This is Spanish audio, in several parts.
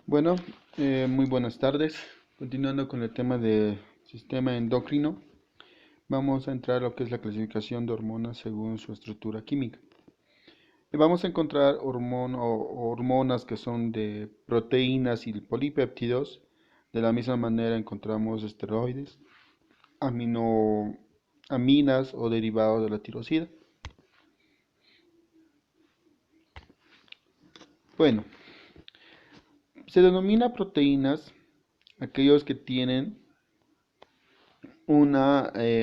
Bueno, muy buenas tardes. Continuando con el tema del sistema endocrino, vamos a entrar a lo que es la clasificación de hormonas según su estructura química. Y vamos a encontrar hormonas que son de proteínas y polipéptidos. De la misma manera encontramos esteroides, aminas o derivados de la tirosina. Bueno, se denomina proteínas aquellos que tienen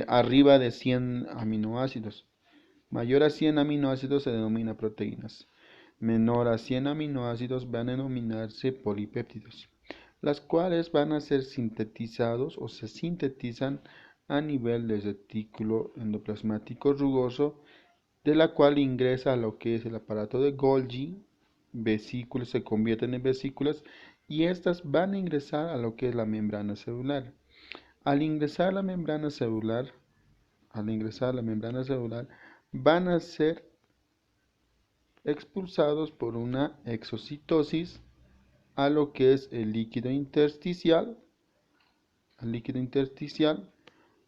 arriba de 100 aminoácidos. Mayor a 100 aminoácidos se denomina proteínas. Menor a 100 aminoácidos van a denominarse polipéptidos, las cuales van a ser sintetizados o se sintetizan a nivel del retículo endoplasmático rugoso, de la cual ingresa a lo que es el aparato de Golgi, vesículas se convierten en vesículas y estas van a ingresar a lo que es la membrana celular. Al ingresar a la membrana celular, van a ser expulsados por una exocitosis a lo que es el líquido intersticial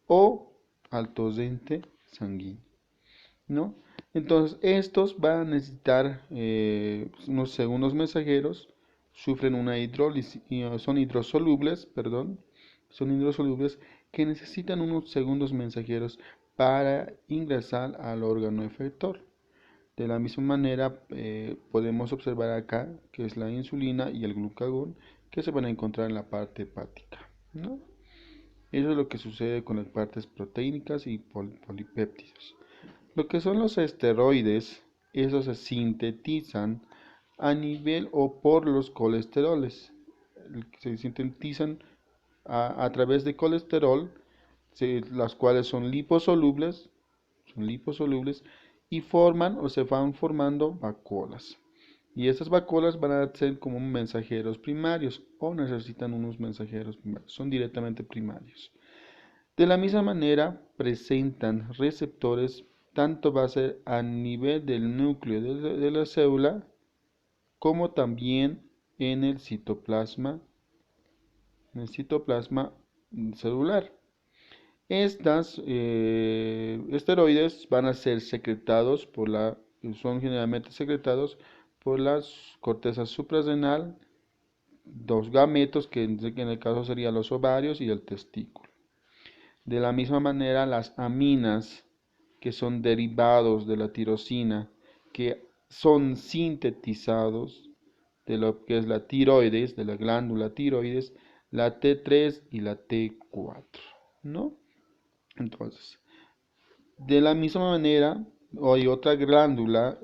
o al torrente sanguíneo, ¿no? Entonces, estos van a necesitar unos segundos mensajeros, sufren una hidrólisis, son hidrosolubles que necesitan unos segundos mensajeros para ingresar al órgano efector. De la misma manera, podemos observar acá que es la insulina y el glucagón que se van a encontrar en la parte hepática, ¿no? Eso es lo que sucede con las partes proteínicas y polipéptidos. Lo que son los esteroides, esos se sintetizan a nivel o por los colesteroles. Se sintetizan a través de colesterol, las cuales son liposolubles y forman o se van formando vacuolas. Y estas vacuolas van a ser como mensajeros primarios o necesitan unos mensajeros primarios, son directamente primarios. De la misma manera, presentan receptores, tanto va a ser a nivel del núcleo de la célula, como también en el citoplasma celular. Estas esteroides son generalmente secretados por la corteza suprarrenal, dos gametos, que en el caso serían los ovarios y el testículo. De la misma manera, las aminas, que son derivados de la tirosina, que son sintetizados de lo que es la tiroides, de la glándula tiroides, la T3 y la T4, ¿no? Entonces, de la misma manera,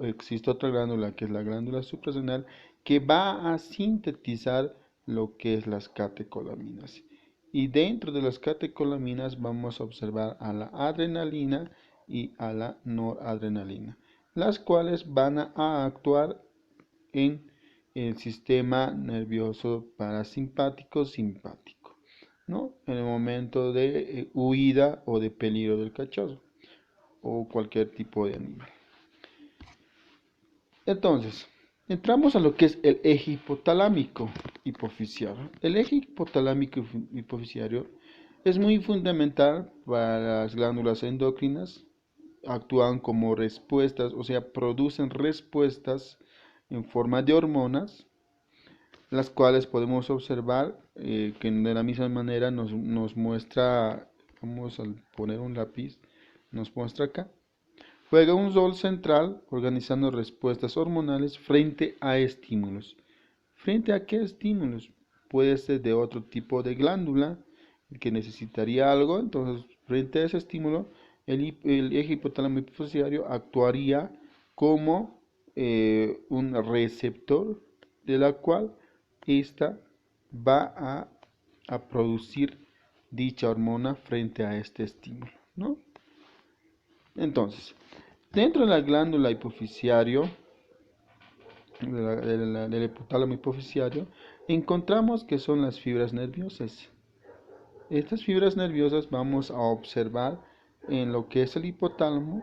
existe otra glándula que es la glándula suprarrenal, que va a sintetizar lo que es las catecolaminas. Y dentro de las catecolaminas vamos a observar a la adrenalina y a la noradrenalina, las cuales van a actuar en el sistema nervioso parasimpático simpático, ¿no? En el momento de huida o de peligro del cachorro o cualquier tipo de animal. Entonces, entramos a lo que es el eje hipotalámico hipoficiario. El eje hipotalámico hipoficiario es muy fundamental para las glándulas endocrinas. Actúan como respuestas, o sea, producen respuestas en forma de hormonas, las cuales podemos observar que de la misma manera nos muestra, vamos a poner un lápiz, nos muestra acá. Juega un rol central organizando respuestas hormonales frente a estímulos. ¿Frente a qué estímulos? Puede ser de otro tipo de glándula que necesitaría algo, entonces frente a ese estímulo el eje hipotálamo hipofisiario actuaría como un receptor de la cual esta va a producir dicha hormona frente a este estímulo, ¿no? Entonces, dentro de la glándula hipofisiario, del hipotálamo hipofisiario, encontramos que son las fibras nerviosas. Estas fibras nerviosas vamos a observar en lo que es el hipotálamo,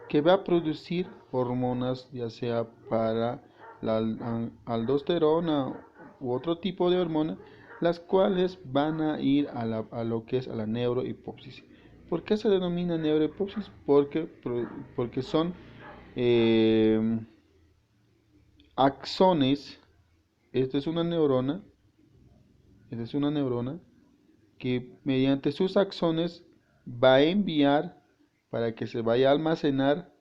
que va a producir hormonas ya sea para la aldosterona u otro tipo de hormona, las cuales van a ir a lo que es a la neurohipófisis. ¿Por qué se denomina neurohipófisis? Porque son eh, axones. Esta es una neurona, esta es una neurona que mediante sus axones va a enviar para que se vaya a almacenar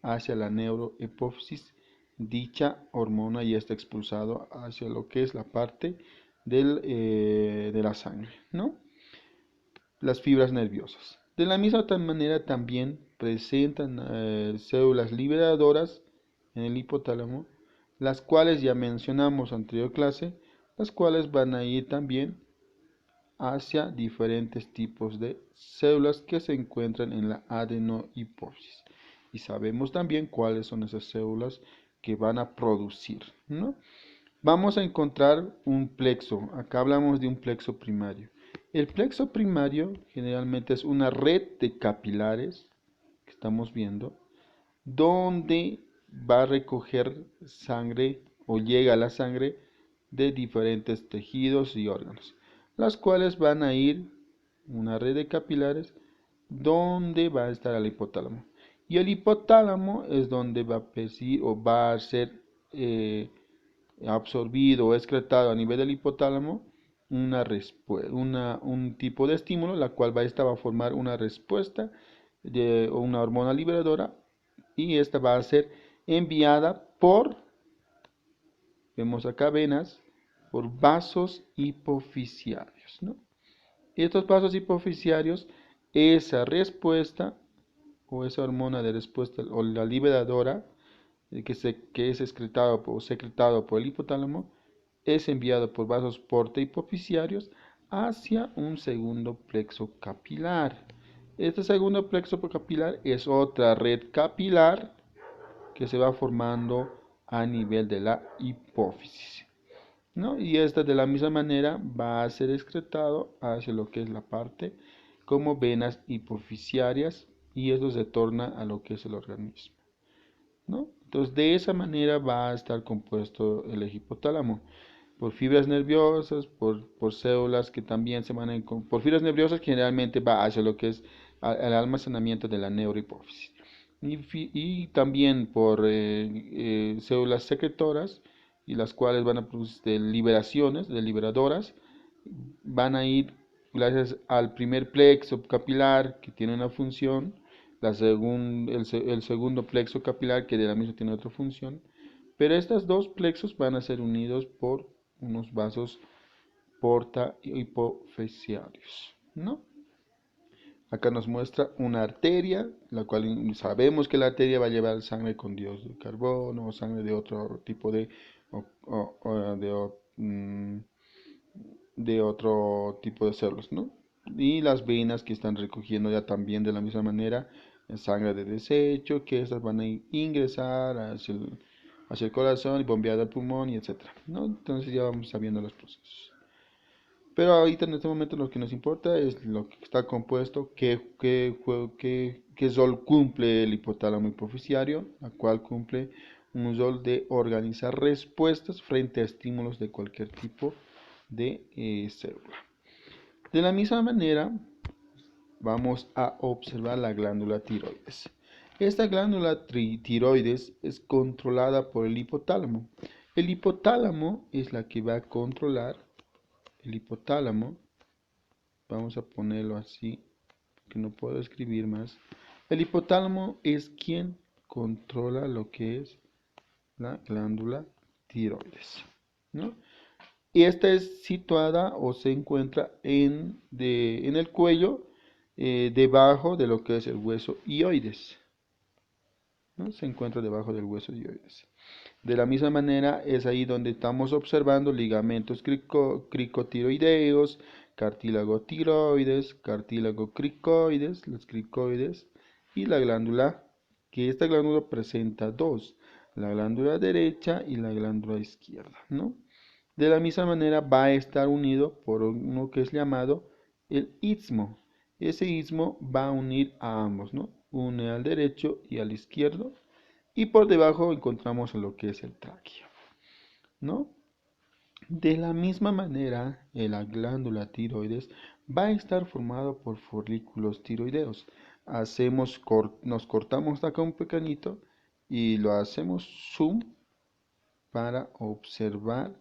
hacia la neurohipófisis dicha hormona y está expulsado hacia lo que es la parte de la sangre, ¿no? Las fibras nerviosas. De la misma manera también presentan células liberadoras en el hipotálamo, las cuales ya mencionamos en anterior clase, las cuales van a ir también hacia diferentes tipos de células que se encuentran en la adenohipófisis. Y sabemos también cuáles son esas células que van a producir, ¿no? Vamos a encontrar un plexo. Acá hablamos de un plexo primario. El plexo primario generalmente es una red de capilares que estamos viendo, donde va a recoger sangre o llega la sangre de diferentes tejidos y órganos, las cuales van a ir una red de capilares donde va a estar el hipotálamo. Y el hipotálamo es donde va a percibir o va a ser absorbido o excretado a nivel del hipotálamo un tipo de estímulo, la cual esta va a formar una respuesta de una hormona liberadora y esta va a ser enviada vemos acá venas, por vasos hipofisiarios, ¿no? Estos vasos hipofisiarios, esa respuesta o esa hormona de respuesta o la liberadora que es excretado o secretado por el hipotálamo, es enviado por vasos porta-hipofisiarios hacia un segundo plexo capilar. Este segundo plexo capilar es otra red capilar que se va formando a nivel de la hipófisis, ¿no? Y esta de la misma manera va a ser excretado hacia lo que es la parte como venas hipofisiarias y esto se torna a lo que es el organismo, ¿no? Entonces de esa manera va a estar compuesto el hipotálamo por fibras nerviosas, por células que también se van a... por fibras nerviosas que generalmente va hacia lo que es el almacenamiento de la neurohipófisis. Y también por células secretoras y las cuales van a producir liberaciones, liberadoras, van a ir gracias al primer plexo capilar que tiene una función, el segundo plexo capilar que de la misma tiene otra función, pero estos dos plexos van a ser unidos por unos vasos porta hipofisiarios, ¿no? Acá nos muestra una arteria, la cual sabemos que la arteria va a llevar sangre con dióxido de carbono o sangre de otro tipo de otro tipo de células, ¿no? Y las venas que están recogiendo ya también de la misma manera sangre de desecho, que estas van a ingresar hacia el corazón y bombear al pulmón y etcétera, ¿no? Entonces ya vamos sabiendo los procesos. Pero ahorita en este momento lo que nos importa es lo que está compuesto, qué rol cumple el hipotálamo hipofisiario, la cual cumple un rol de organizar respuestas frente a estímulos de cualquier tipo de célula. De la misma manera, vamos a observar la glándula tiroides. Esta glándula tiroides es controlada por el hipotálamo. El hipotálamo es la que va a controlar el hipotálamo. Vamos a ponerlo así, que no puedo escribir más. El hipotálamo es quien controla lo que es la glándula tiroides, ¿no? Y esta es situada o se encuentra en el cuello, debajo de lo que es el hueso hioides, ¿no? Se encuentra debajo del hueso hioides. De la misma manera es ahí donde estamos observando ligamentos cricotiroideos, cartílago tiroides, cartílago cricoides, los cricoides y la glándula, que esta glándula presenta dos, la glándula derecha y la glándula izquierda, ¿no? De la misma manera va a estar unido por uno que es llamado el istmo. Ese istmo va a unir a ambos, ¿no? Une al derecho y al izquierdo. Y por debajo encontramos lo que es el tráqueo, ¿no? De la misma manera, la glándula tiroides va a estar formado por folículos tiroideos. Nos cortamos acá un pequeñito y lo hacemos zoom para observar,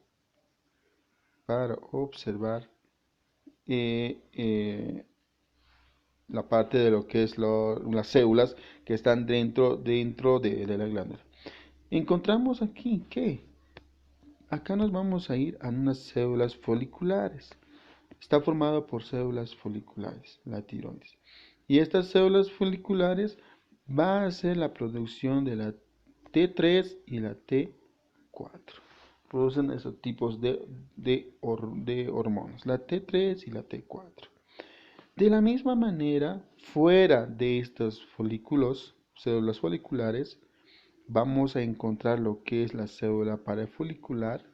para observar eh, eh, la parte de lo que es las células que están dentro de la glándula. Encontramos aquí que acá nos vamos a ir a unas células foliculares. Está formado por células foliculares, la tiroides. Y estas células foliculares va a hacer la producción de la T3 y la T4. Producen esos tipos de hormonas, la T3 y la T4. De la misma manera, fuera de estos folículos, células foliculares, vamos a encontrar lo que es la célula parafolicular,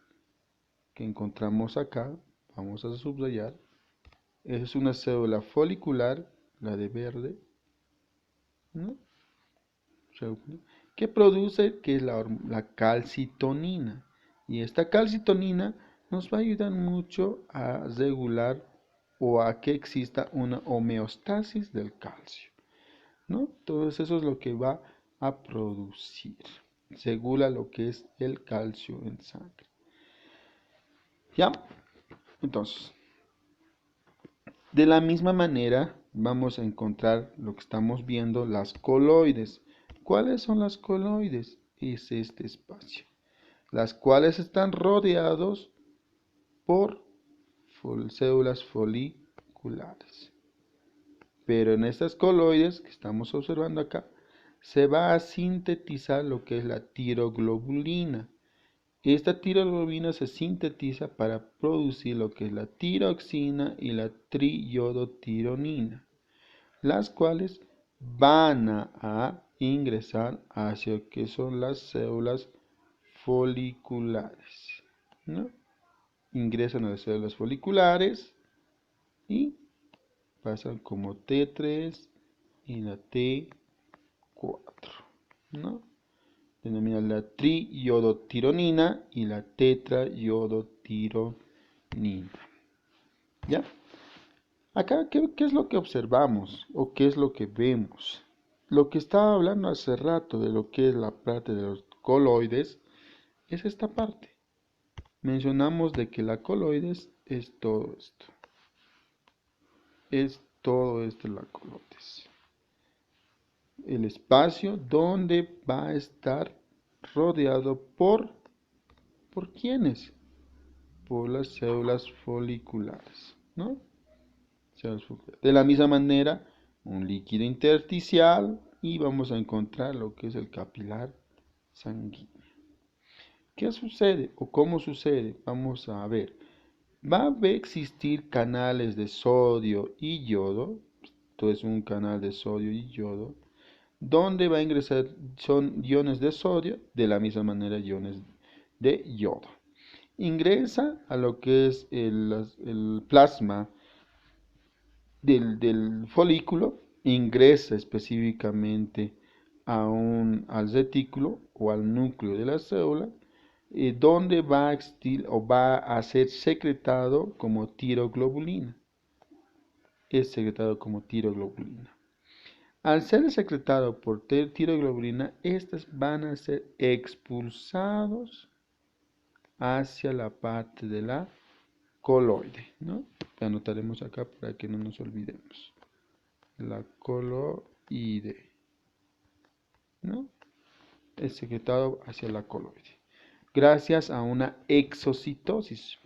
que encontramos acá. Vamos a subrayar. Es una célula folicular, la de verde, ¿no? Que produce, que es la calcitonina. Y esta calcitonina nos va a ayudar mucho a regular o a que exista una homeostasis del calcio, ¿no? Entonces eso es lo que va a producir, regula lo que es el calcio en sangre. ¿Ya? Entonces, de la misma manera vamos a encontrar lo que estamos viendo, las coloides. ¿Cuáles son las coloides? Es este espacio, las cuales están rodeados por células foliculares. Pero en estas coloides que estamos observando acá, se va a sintetizar lo que es la tiroglobulina. Esta tiroglobulina se sintetiza para producir lo que es la tiroxina y la triiodotironina, las cuales van a ingresar hacia lo que son las células foliculares, ¿no? Ingresan a las células foliculares y pasan como T3 y la T4, ¿no? Denomina la triiodotironina y la tetraiodotironina. ¿Ya? Acá, ¿qué es lo que observamos o qué es lo que vemos? Lo que estaba hablando hace rato de lo que es la parte de los coloides es esta parte. Mencionamos de que la coloides es todo esto. Es todo esto la coloides. El espacio donde va a estar rodeado ¿por quiénes? Por las células foliculares, ¿no? De la misma manera, un líquido intersticial y vamos a encontrar lo que es el capilar sanguíneo. ¿Qué sucede o cómo sucede? Vamos a ver. Va a existir canales de sodio y yodo. Esto es un canal de sodio y yodo, donde va a ingresar son iones de sodio, de la misma manera iones de yodo. Ingresa a lo que es el plasma del folículo, ingresa específicamente al retículo o al núcleo de la célula, donde va a existir o va a ser secretado como tiroglobulina. Es secretado como tiroglobulina. Al ser secretado por tiroglobulina, estas van a ser expulsados hacia la parte de la coloide, ¿no? La anotaremos acá para que no nos olvidemos. La coloide, ¿no? Es secretado hacia la coloide, gracias a una exocitosis,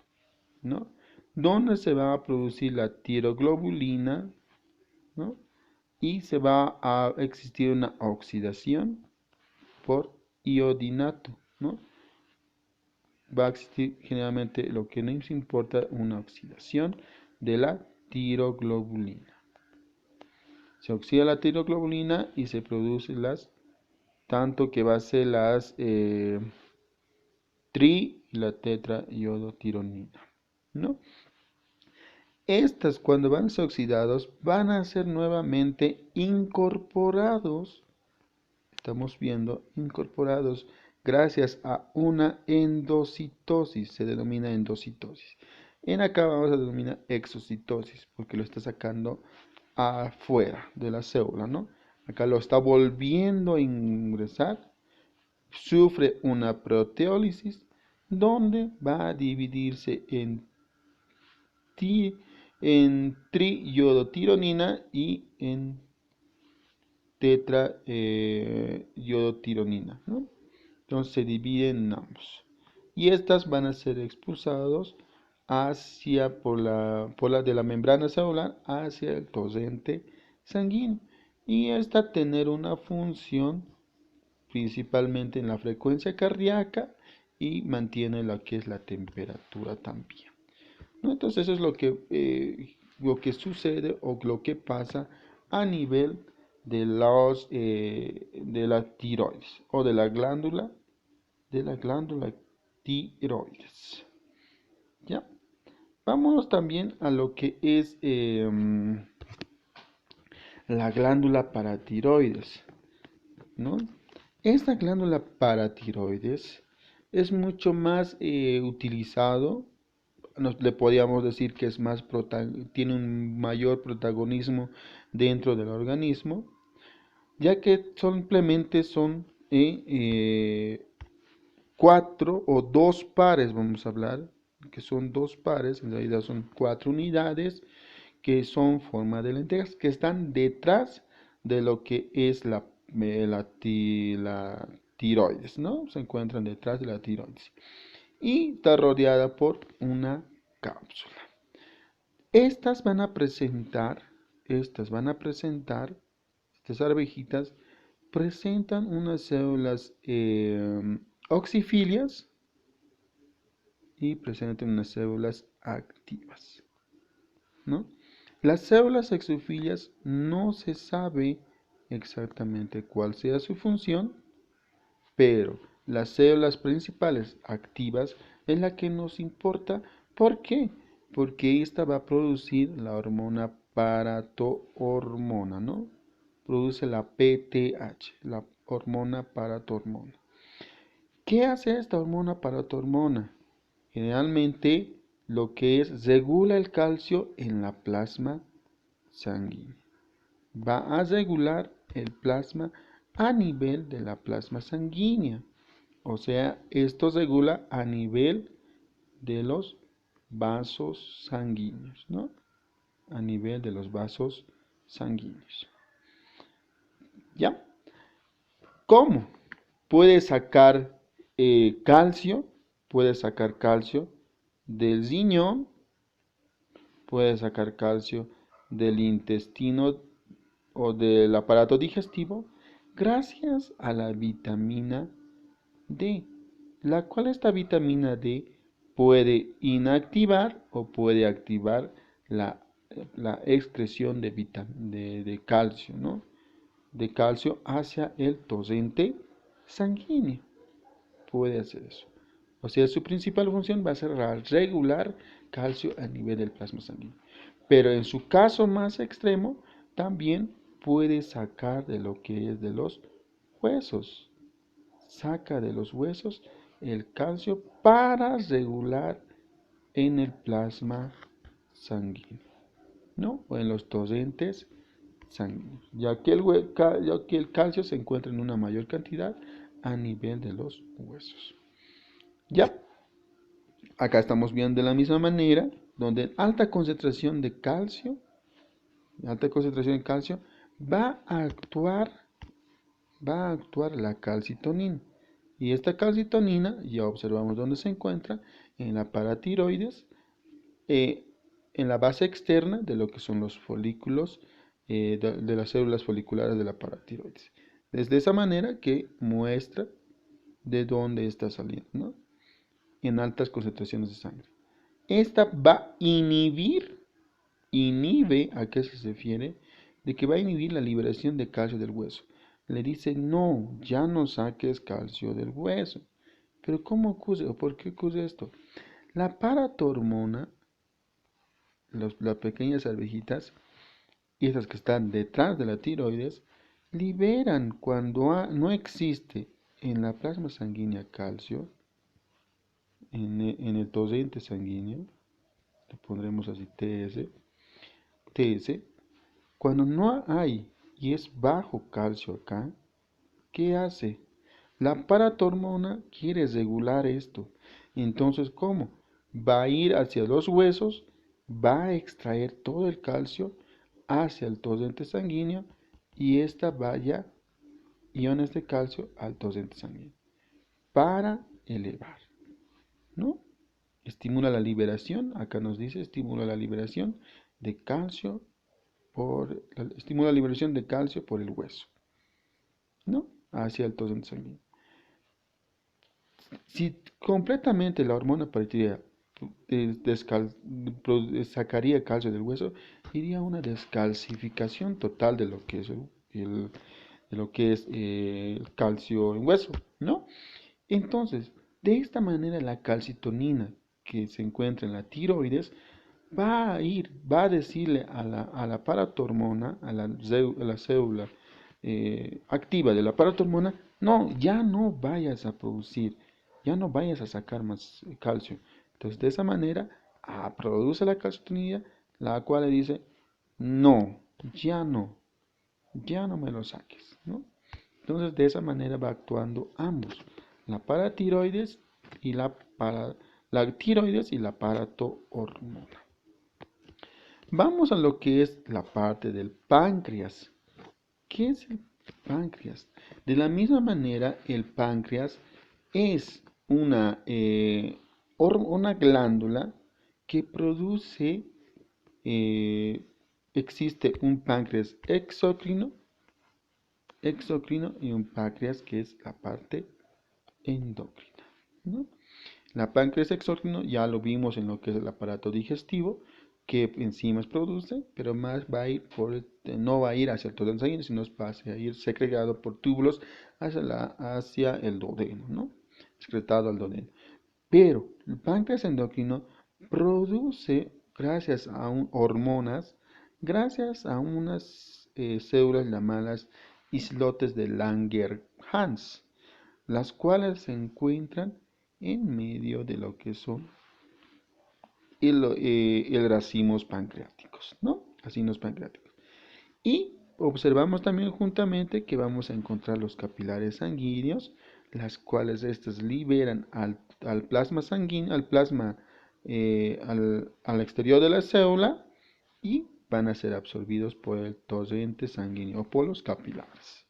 ¿no? Donde se va a producir la tiroglobulina, ¿no? Y se va a existir una oxidación por iodinato, ¿no? Va a existir generalmente lo que nos importa, una oxidación de la tiroglobulina. Se oxida la tiroglobulina y se produce tanto que va a ser las tri y la tetraiodotironina, ¿no? Estas, cuando van a ser oxidados, van a ser nuevamente incorporados. Estamos viendo incorporados gracias a una endocitosis, se denomina endocitosis. En acá vamos a denominar exocitosis, porque lo está sacando afuera de la célula, ¿no? Acá lo está volviendo a ingresar, sufre una proteólisis, donde va a dividirse en triiodotironina y en tetraiodotironina, ¿no? Entonces se dividen en ambos. Y estas van a ser expulsados hacia por la de la membrana celular hacia el torrente sanguíneo. Y esta tener una función principalmente en la frecuencia cardíaca y mantiene lo que es la temperatura también, ¿no? Entonces eso es lo que sucede o lo que pasa a nivel de la tiroides o de la glándula tiroides. ¿Ya? Vamos también a lo que es la glándula paratiroides, ¿no? Esta glándula paratiroides es mucho más utilizado, le podríamos decir que tiene un mayor protagonismo dentro del organismo, ya que simplemente son 4 o 2 pares, vamos a hablar, que son 2 pares, en realidad son 4 unidades, que son forma de lentejas, que están detrás de lo que es la tiroides, ¿no? Se encuentran detrás de la tiroides. Y está rodeada por una cápsula. Estas van a presentar, estas arvejitas presentan unas células oxifilias y presentan unas células activas, ¿no? Las células exofilias no se sabe exactamente cuál sea su función, pero las células principales activas es la que nos importa. ¿Por qué? Porque esta va a producir la hormona paratohormona, ¿no? Produce la PTH, la hormona paratohormona. ¿Qué hace esta hormona paratohormona? Generalmente lo que es regula el calcio en la plasma sanguínea. Va a regular el plasma a nivel de la plasma sanguínea. O sea, esto regula a nivel de los vasos sanguíneos, ¿no? A nivel de los vasos sanguíneos. ¿Ya? ¿Cómo? Puede sacar calcio, puede sacar calcio del riñón, puede sacar calcio del intestino o del aparato digestivo gracias a la vitamina D, la cual esta vitamina D puede inactivar o puede activar la excreción de calcio, ¿no? De calcio hacia el torrente sanguíneo. Puede hacer eso. O sea, su principal función va a ser regular calcio a nivel del plasma sanguíneo. Pero en su caso más extremo, también puede sacar de lo que es de los huesos. Saca de los huesos el calcio para regular en el plasma sanguíneo, ¿no? O en los torrentes sanguíneos, ya que el calcio se encuentra en una mayor cantidad a nivel de los huesos. Ya, acá estamos viendo de la misma manera, donde alta concentración de calcio va a actuar la calcitonina. Y esta calcitonina, ya observamos dónde se encuentra, en la paratiroides, en la base externa de lo que son los folículos, de las células foliculares de la paratiroides. De esa manera que muestra de dónde está saliendo, ¿no? En altas concentraciones de sangre. Esta va a inhibe, ¿a qué se refiere? De que va a inhibir la liberación de calcio del hueso. Le dice, no, ya no saques calcio del hueso. Pero ¿cómo ocurre o por qué ocurre esto? La paratormona, las pequeñas arvejitas, y esas que están detrás de la tiroides, liberan cuando no existe en la plasma sanguínea calcio, en el torrente sanguíneo, le pondremos así TS, cuando no hay y es bajo calcio acá, ¿qué hace? La paratormona quiere regular esto. Entonces, ¿cómo? Va a ir hacia los huesos, va a extraer todo el calcio hacia el torrente sanguíneo y esta vaya iones de calcio al torrente sanguíneo para elevar, ¿no? Estimula la liberación, acá nos dice, estimula la liberación de calcio estimula la liberación de calcio por el hueso, ¿no? Hacia el torrente sanguíneo. Si completamente la hormona paritidia sacaría calcio del hueso, iría a una descalcificación total de lo que es el calcio en hueso, ¿no? Entonces, de esta manera la calcitonina que se encuentra en la tiroides va a decirle a la paratormona, a la célula activa de la paratormona, no, ya no vayas a producir, ya no vayas a sacar más calcio. Entonces, de esa manera, produce la calcitonina, la cual le dice, no, ya no, ya no me lo saques, ¿no? Entonces, de esa manera va actuando ambos, la paratiroides y la tiroides y la paratohormona. Vamos a lo que es la parte del páncreas. ¿Qué es el páncreas? De la misma manera, el páncreas es una glándula que produce, eh, existe un páncreas exocrino y un páncreas que es la parte endocrina, ¿no? La páncreas exócrino ya lo vimos en lo que es el aparato digestivo, que enzimas produce, pero más va a ir no va a ir hacia el torrente sanguíneo, sino va a ir secretado por túbulos hacia el duodeno, ¿no? Excretado al duodeno. Pero el páncreas endocrino produce, gracias a hormonas, gracias a unas células llamadas islotes de Langerhans, las cuales se encuentran en medio de lo que son racimos pancreáticos, ¿no? Racimos pancreáticos. Y observamos también juntamente que vamos a encontrar los capilares sanguíneos, las cuales estas liberan al plasma sanguíneo, al exterior de la célula y van a ser absorbidos por el torrente sanguíneo o por los capilares.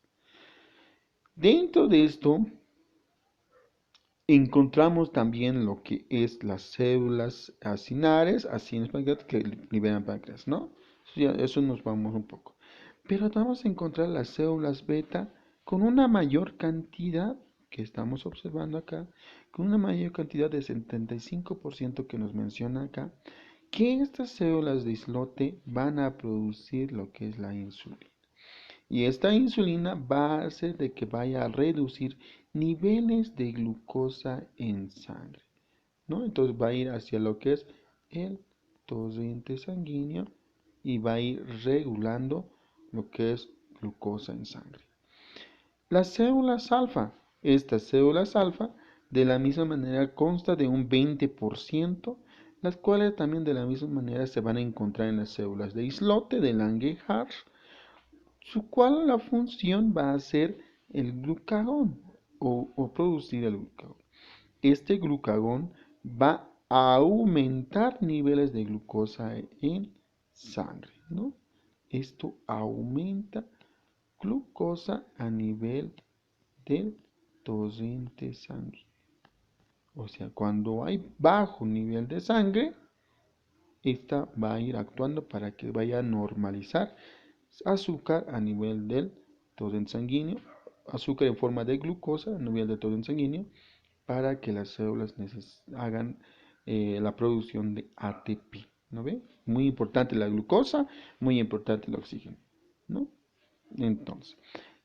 Dentro de esto encontramos también lo que es las células acinares que liberan páncreas, ¿no? Eso nos vamos un poco. Pero vamos a encontrar las células beta con una mayor cantidad que estamos observando acá, con una mayor cantidad de 75% que nos menciona acá, que estas células de islote van a producir lo que es la insulina. Y esta insulina va a hacer de que vaya a reducir niveles de glucosa en sangre, ¿no? Entonces va a ir hacia lo que es el torrente sanguíneo y va a ir regulando lo que es glucosa en sangre. Las células alfa, estas células alfa, de la misma manera consta de un 20%, las cuales también de la misma manera se van a encontrar en las células de islote de Langerhans, su cual la función va a ser el glucagón o producir el glucagón. Este glucagón va a aumentar niveles de glucosa en sangre, ¿no? Esto aumenta glucosa a nivel del torrente sanguíneo. O sea, cuando hay bajo nivel de sangre, esta va a ir actuando para que vaya a normalizar azúcar a nivel del torrente sanguíneo, azúcar en forma de glucosa a nivel del torrente sanguíneo, para que las células hagan la producción de ATP, ¿no ve? Muy importante la glucosa, muy importante el oxígeno, ¿no? Entonces,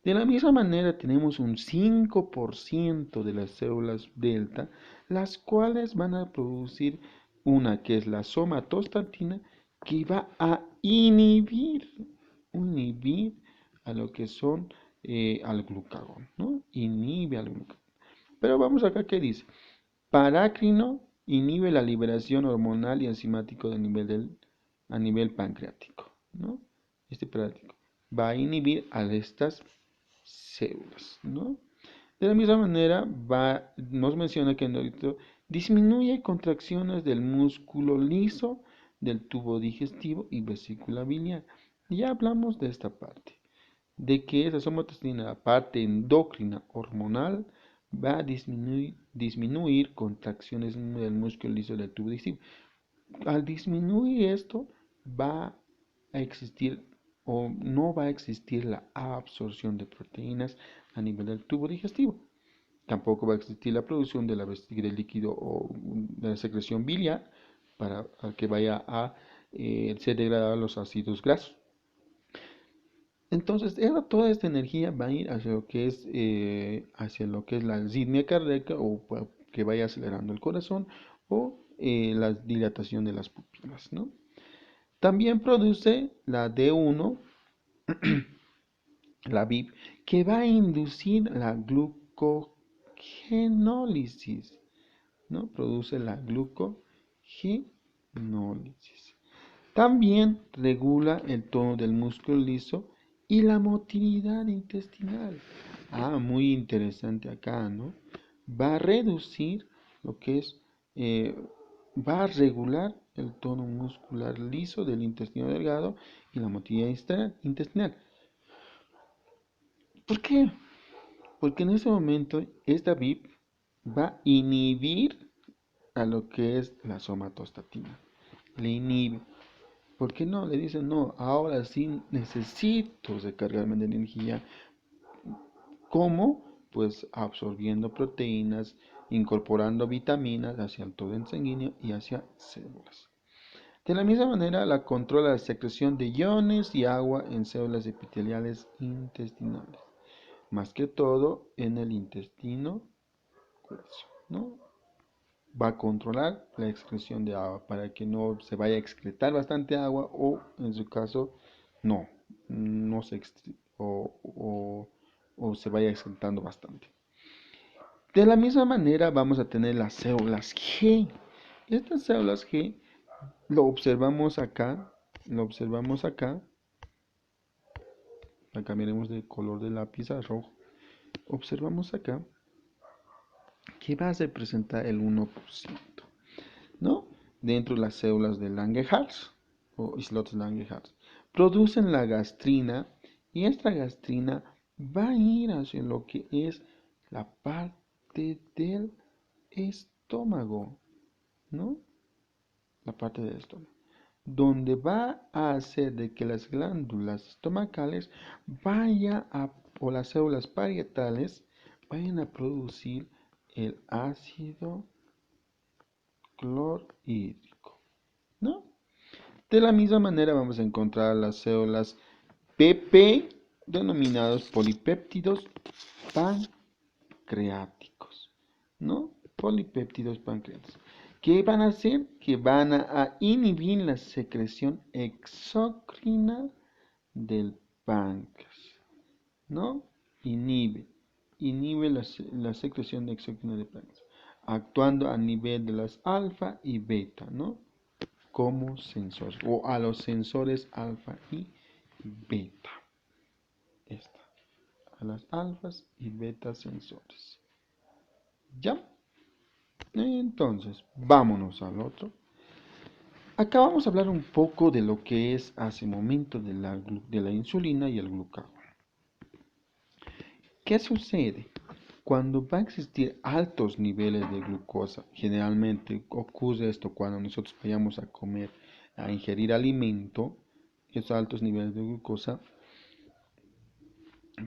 de la misma manera tenemos un 5% de las células delta, las cuales van a producir una que es la somatostatina, que va a inhibir a lo que son al glucagón, ¿no? Inhibe al glucagón. Pero vamos acá, ¿qué dice? Parácrino inhibe la liberación hormonal y enzimático a nivel pancreático, ¿no? Este parácrino va a inhibir a estas células, ¿no? De la misma manera, nos menciona que disminuye contracciones del músculo liso del tubo digestivo y vesícula biliar. Ya hablamos de esta parte, de que esa somatostatina, la parte endocrina hormonal, va a disminuir contracciones del músculo liso del tubo digestivo. Al disminuir esto, va a existir o no va a existir la absorción de proteínas a nivel del tubo digestivo. Tampoco va a existir la producción de del líquido o de la secreción biliar para que vaya a ser degradada los ácidos grasos. Entonces, toda esta energía va a ir hacia lo que es la arritmia cardíaca o que vaya acelerando el corazón o la dilatación de las pupilas, ¿no? También produce la D1, la VIP, que va a inducir la glucogenólisis, ¿no? Produce la glucogenólisis. También regula el tono del músculo liso y la motilidad intestinal. Muy interesante acá, ¿no? Va a reducir lo que es, va a regular el tono muscular liso del intestino delgado y la motilidad intestinal. ¿Por qué? Porque en ese momento esta VIP va a inhibir a lo que es la somatostatina. Le inhibe. ¿Por qué no? Le dicen, no, ahora sí necesito recargarme de energía. ¿Cómo? Pues absorbiendo proteínas, incorporando vitaminas hacia el torrente sanguíneo y hacia células. De la misma manera, la controla la secreción de iones y agua en células epiteliales intestinales. Más que todo en el intestino grueso, ¿no? Va a controlar la excreción de agua para que no se vaya a excretar bastante agua o en su caso no se o se vaya excretando bastante. De la misma manera vamos a tener las células G. Estas células G lo observamos acá, la cambiaremos de color de lápiz a rojo. Observamos acá que va a representar el 1%. ¿No? Dentro de las células de Langerhans o islotes Langerhans. Producen la gastrina y esta gastrina va a ir hacia lo que es la parte del estómago, ¿no? La parte del estómago. Donde va a hacer de que las glándulas estomacales o las células parietales vayan a producir el ácido clorhídrico, ¿no? De la misma manera vamos a encontrar las células PP, denominados polipéptidos pancreáticos, ¿no? Polipéptidos pancreáticos. ¿Qué van a hacer? Que van a inhibir la secreción exócrina del páncreas, ¿no? Inhibe la secreción de exócrina del páncreas, actuando a nivel de las alfa y beta, ¿no? Como sensores, o a los sensores alfa y beta. A las alfas y beta sensores. ¿Ya? Entonces, vámonos al otro. Acá vamos a hablar un poco de lo que es hace momento de la insulina y el glucagón. ¿Qué sucede? Cuando va a existir altos niveles de glucosa, generalmente ocurre esto cuando nosotros vayamos a comer, a ingerir alimento, esos altos niveles de glucosa,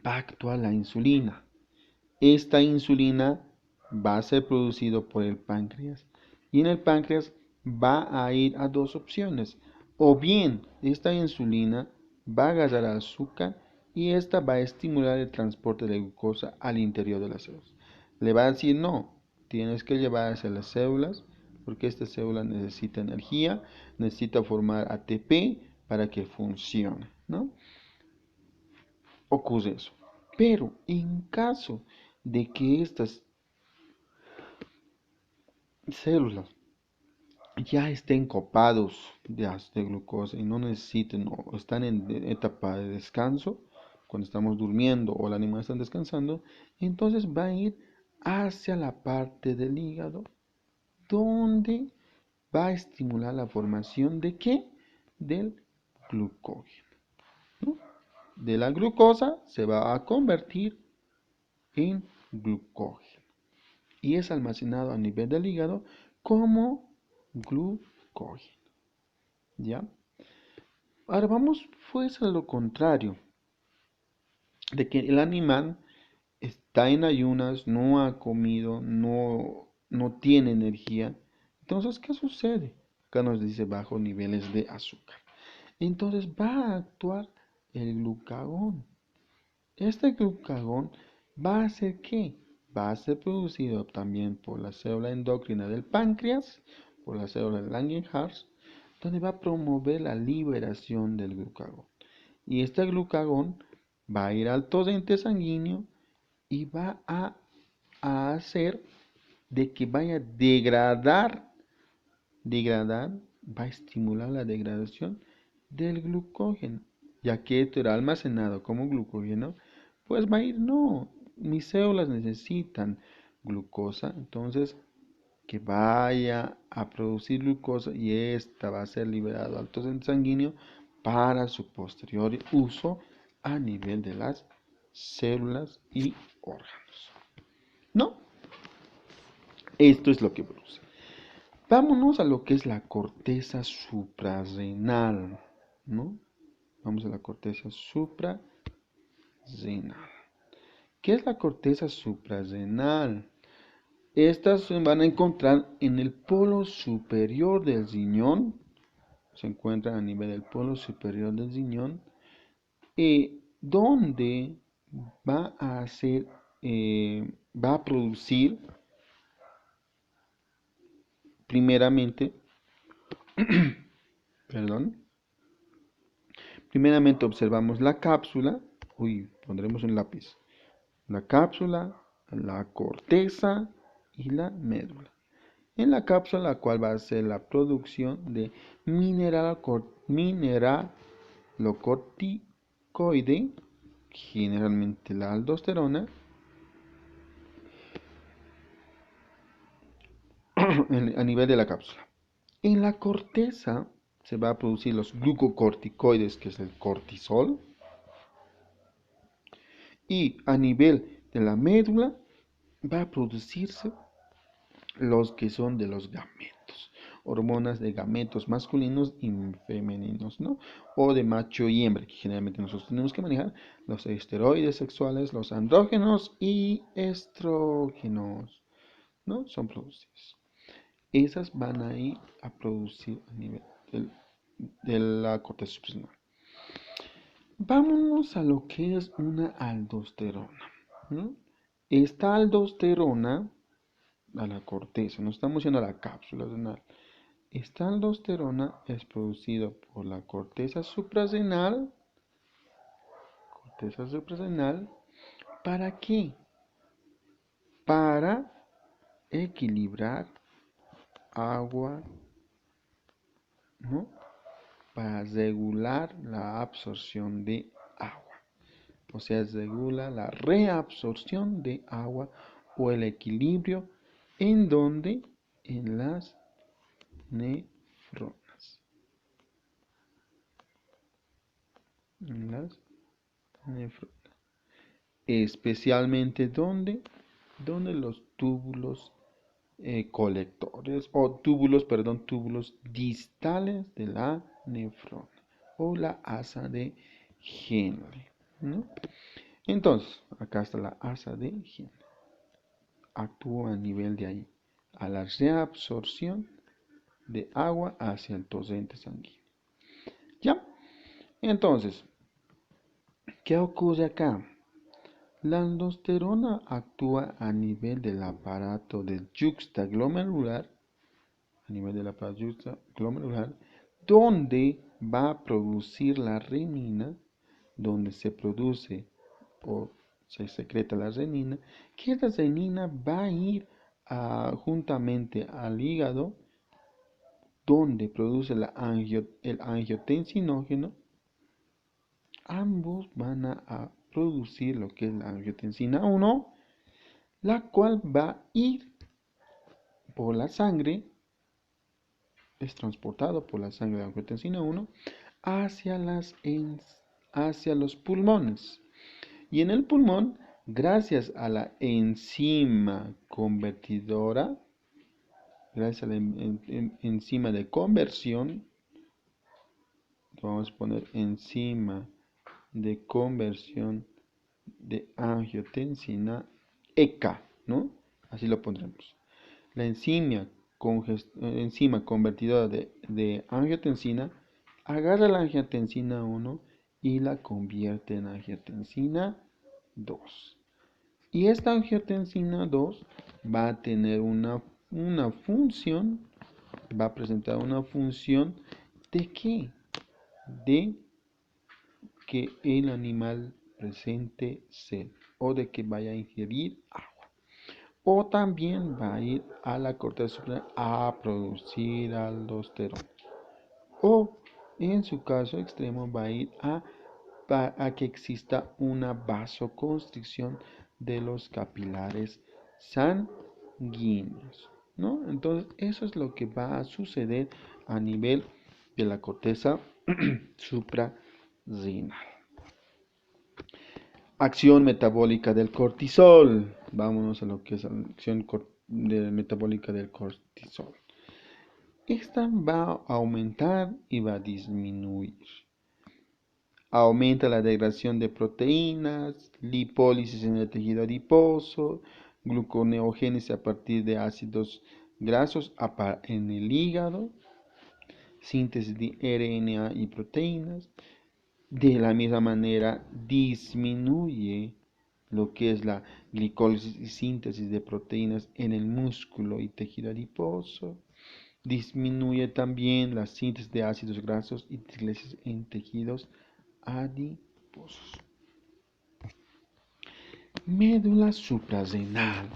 va a actuar la insulina. Esta insulina va a ser producido por el páncreas y en el páncreas va a ir a dos opciones. O bien esta insulina va a agarrar azúcar y esta va a estimular el transporte de glucosa al interior de las células. Le va a decir no, tienes que llevar hacia las células porque esta célula necesita energía, necesita formar ATP para que funcione, ¿no? Ocurre eso. Pero en caso de que estas células ya estén copados de glucosa y no necesiten o están en etapa de descanso, cuando estamos durmiendo o el animal está descansando, entonces va a ir hacia la parte del hígado donde va a estimular la formación de ¿qué? Del glucógeno, ¿no? De la glucosa se va a convertir en glucógeno y es almacenado a nivel del hígado como glucógeno. ¿Ya? Ahora vamos pues a lo contrario, de que el animal está en ayunas, no ha comido, no tiene energía. Entonces, ¿qué sucede? Acá nos dice bajo niveles de azúcar. Entonces va a actuar el glucagón. Este glucagón va a ser ¿qué? Va a ser producido también por la célula endocrina del páncreas, por la célula Langerhans, donde va a promover la liberación del glucagón. Y este glucagón va a ir al torrente sanguíneo y va a hacer de que vaya a degradar, va a estimular la degradación del glucógeno, ya que esto era almacenado como glucógeno, pues va a ir, no, mis células necesitan glucosa, entonces que vaya a producir glucosa y esta va a ser liberada al torrente sanguíneo para su posterior uso a nivel de las células y órganos. ¿No? Esto es lo que produce. Vámonos a lo que es la corteza suprarrenal, ¿no? Vamos a la corteza suprarrenal. ¿Qué es la corteza suprarrenal? Estas se van a encontrar en el polo superior del riñón. Se encuentran a nivel del polo superior del riñón. Donde va a hacer, va a producir primeramente, perdón, primeramente observamos la cápsula, pondremos un lápiz, la cápsula, la corteza y la médula. En la cápsula, la cual va a ser la producción de mineralocorticoide, generalmente la aldosterona, a nivel de la cápsula. En la corteza se va a producir los glucocorticoides, que es el cortisol, y a nivel de la médula va a producirse los que son de los gametos, hormonas de gametos masculinos y femeninos, ¿no? O de macho y hembra, que generalmente nosotros tenemos que manejar los esteroides sexuales, los andrógenos y estrógenos, ¿no? Son producidos. Esas van a ir a producir a nivel de la corteza suprarrenal. Vámonos a lo que es una aldosterona, ¿no? Esta aldosterona, a la corteza, no estamos yendo a la cápsula renal. Esta aldosterona es producida por la corteza suprarrenal. Corteza suprarrenal, ¿para qué? Para equilibrar agua, ¿no? Para regular la absorción de agua. O sea, regula la reabsorción de agua o el equilibrio en donde en las nefronas. En las nefronas. Especialmente donde los túbulos colectores o túbulos distales de la nefrona o la asa de Henle, ¿no? Entonces, acá está la asa de Henle. Actúa a nivel de ahí, a la reabsorción de agua hacia el torrente sanguíneo. ¿Ya? Entonces, ¿qué ocurre acá? La aldosterona actúa a nivel del aparato del juxtaglomerular, donde va a producir la renina, donde se produce o se secreta la renina, que esta renina va a ir juntamente al hígado, donde produce el angiotensinógeno. Ambos van a producir lo que es la angiotensina 1, la cual va a ir por la sangre, es transportado por la sangre de angiotensina 1 hacia, hacia los pulmones. Y en el pulmón, gracias a la enzima convertidora, gracias a la enzima de conversión, vamos a poner enzima de conversión de angiotensina ECA, ¿no? Así lo pondremos. La enzima convertidora de angiotensina agarra la angiotensina 1 y la convierte en angiotensina 2. Y esta angiotensina 2 va a tener una función, va a presentar una función de ¿qué? De que el animal presente sed o de que vaya a ingerir agua. O también va a ir a la corteza superior a producir aldosterona. O en su caso extremo va a ir a que exista una vasoconstricción de los capilares sanguíneos, ¿no? Entonces, eso es lo que va a suceder a nivel de la corteza suprarrenal. Acción metabólica del cortisol. Vámonos a lo que es la acción metabólica del cortisol. Esta va a aumentar y va a disminuir. Aumenta la degradación de proteínas, lipólisis en el tejido adiposo, gluconeogénesis a partir de ácidos grasos en el hígado, síntesis de RNA y proteínas. De la misma manera, disminuye lo que es la glicólisis y síntesis de proteínas en el músculo y tejido adiposo. Disminuye también la síntesis de ácidos grasos y triglicéridos en tejidos adiposos. Médula suprarrenal,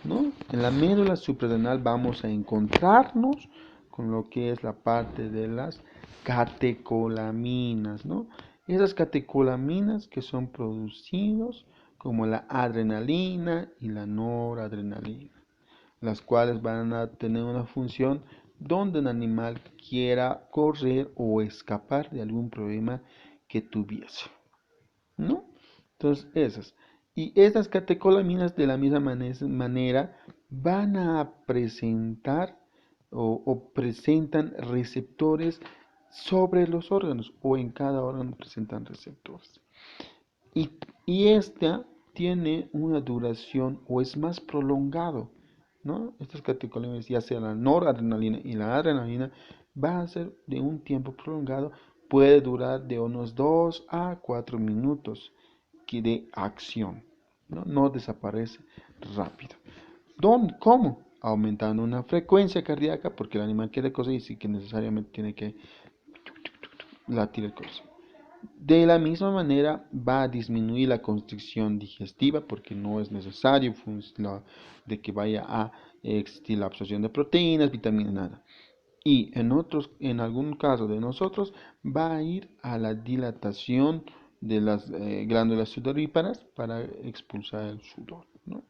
¿no? En la médula suprarrenal vamos a encontrarnos con lo que es la parte de las catecolaminas, ¿no? Esas catecolaminas que son producidos como la adrenalina y la noradrenalina, las cuales van a tener una función donde un animal quiera correr o escapar de algún problema que tuviese, ¿no? Entonces, esas. Y estas catecolaminas de la misma manera van a presentar o presentan receptores sobre los órganos o en cada órgano presentan receptores. Y esta tiene una duración o es más prolongado, ¿no? Estas catecolaminas, ya sea la noradrenalina y la adrenalina, va a ser de un tiempo prolongado, puede durar de unos 2 a 4 minutos de acción, ¿no? No desaparece rápido. ¿Cómo? Aumentando una frecuencia cardíaca, porque el animal quiere correr y sí que necesariamente tiene que latir el corazón. De la misma manera va a disminuir la constricción digestiva porque no es necesario de que vaya a existir la absorción de proteínas, vitaminas, nada. Y en algún caso de nosotros va a ir a la dilatación de las glándulas sudoríparas para expulsar el sudor, ¿no?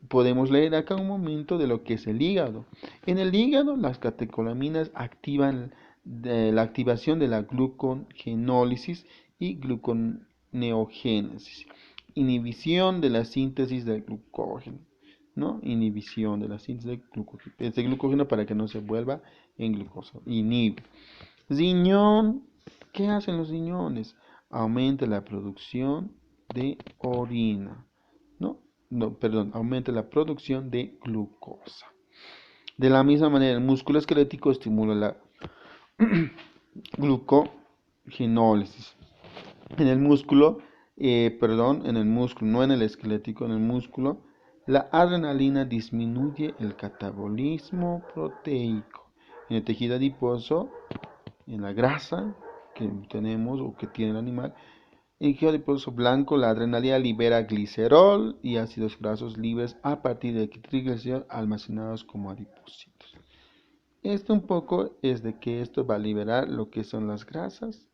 Podemos leer acá un momento de lo que es el hígado. En el hígado las catecolaminas activan la activación de la glucogenólisis y gluconeogénesis, inhibición de la síntesis del glucógeno, ¿no? Inhibición de la síntesis de glucógeno para que no se vuelva en glucosa. Inhibe. Riñón, ¿qué hacen los riñones? Aumenta la producción de orina, ¿no? Perdón, aumenta la producción de glucosa. De la misma manera, el músculo esquelético estimula la glucogenólisis. En el músculo, no en el esquelético, en el músculo, la adrenalina disminuye el catabolismo proteico. En el tejido adiposo, en la grasa que tenemos o que tiene el animal, En tejido adiposo blanco, la adrenalina libera glicerol y ácidos grasos libres a partir de triglicéridos almacenados como adipocitos. Esto un poco es de que esto va a liberar lo que son las grasas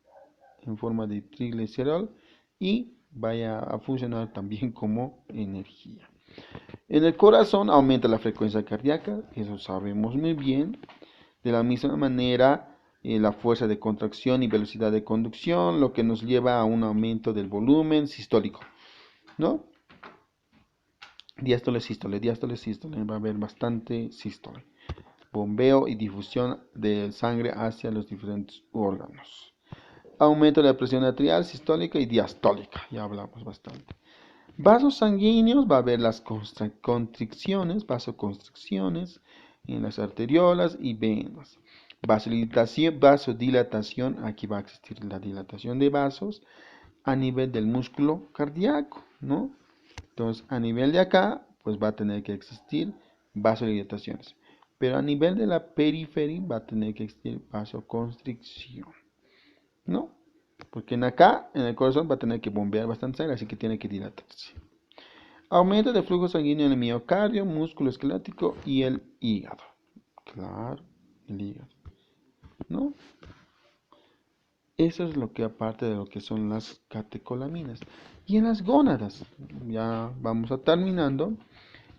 en forma de triglicerol y vaya a funcionar también como energía. En el corazón aumenta la frecuencia cardíaca, eso sabemos muy bien. De la misma manera, la fuerza de contracción y velocidad de conducción, lo que nos lleva a un aumento del volumen sistólico, ¿no? Diástole, sístole, va a haber bastante sístole. Bombeo y difusión de sangre hacia los diferentes órganos. Aumento de la presión arterial, sistólica y diastólica, ya hablamos bastante. Vasos sanguíneos, va a haber las vasoconstricciones en las arteriolas y venas. Vasodilatación, aquí va a existir la dilatación de vasos a nivel del músculo cardíaco, ¿no? Entonces, a nivel de acá, pues va a tener que existir vasodilataciones. Pero a nivel de la periferia va a tener que existir vasoconstricción, ¿no? Porque en acá, en el corazón, va a tener que bombear bastante sangre, así que tiene que dilatarse. Aumento de flujo sanguíneo en el miocardio, músculo esquelético y el hígado. Claro, el hígado, ¿no? Eso es lo que aparte de lo que son las catecolaminas. Y en las gónadas, ya vamos a terminando.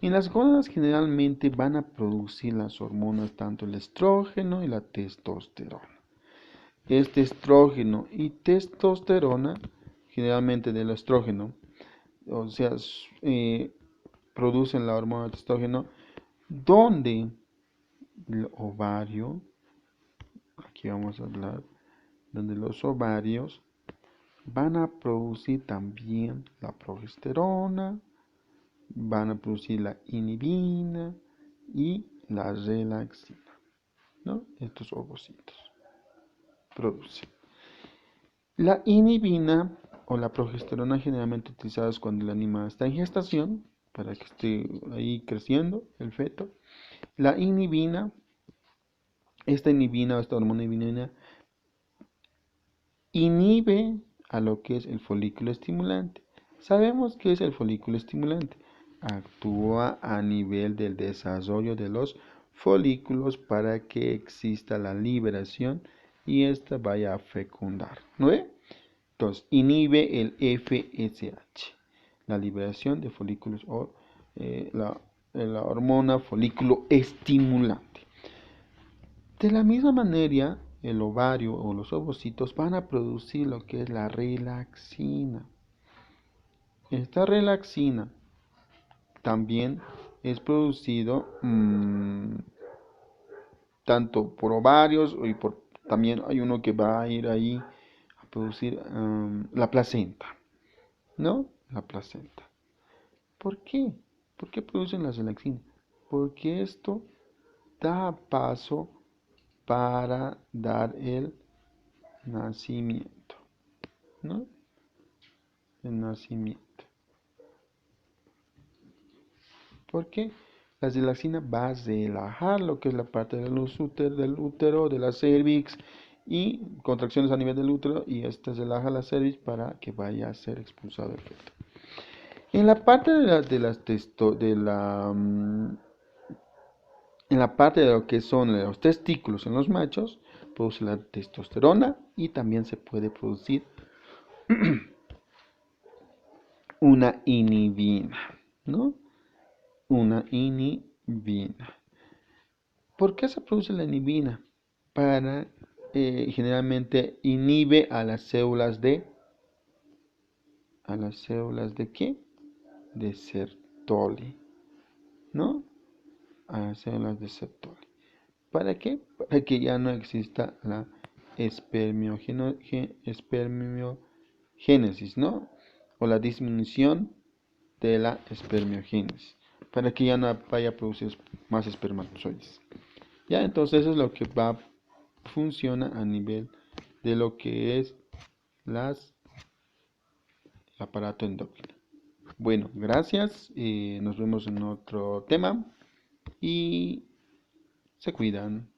En las gónadas generalmente van a producir las hormonas tanto el estrógeno y la testosterona. Este estrógeno y testosterona, generalmente del estrógeno, o sea, producen la hormona testosterona, donde el ovario, aquí vamos a hablar, donde los ovarios van a producir también la progesterona, van a producir la inhibina y la relaxina, ¿no? Estos ovocitos producen. La inhibina o la progesterona generalmente utilizadas cuando el animal está en gestación, para que esté ahí creciendo el feto. La inhibina, esta hormona inhibina, inhibe a lo que es el folículo estimulante. Sabemos que es el folículo estimulante. Actúa a nivel del desarrollo de los folículos para que exista la liberación y ésta vaya a fecundar, ¿no ve? Entonces, inhibe el FSH, la liberación de folículos o la hormona folículo estimulante. De la misma manera, el ovario o los ovocitos van a producir lo que es la relaxina. Esta relaxina también es producido tanto por ovarios y también hay uno que va a ir ahí a producir la placenta, ¿no? La placenta. ¿Por qué? ¿Por qué producen la relaxina? Porque esto da paso para dar el nacimiento, ¿no? El nacimiento. ¿Por qué? La relaxina va a relajar lo que es la parte del útero, de la cervix y contracciones a nivel del útero y esta relaja la cervix para que vaya a ser expulsado el feto. En la parte en la parte de lo que son los testículos en los machos, produce la testosterona y también se puede producir una inhibina, ¿no? Una inhibina. ¿Por qué se produce la inhibina? Para, generalmente inhibe a las células ¿de qué? De Sertoli, ¿no? A las células de Sertoli. ¿Para qué? Para que ya no exista la espermiogénesis, ¿no? O la disminución de la espermiogénesis. Para que ya no vaya a producir más espermatozoides. Ya, entonces eso es lo que funciona a nivel de lo que es el aparato endocrino. Bueno, gracias. Nos vemos en otro tema y se cuidan.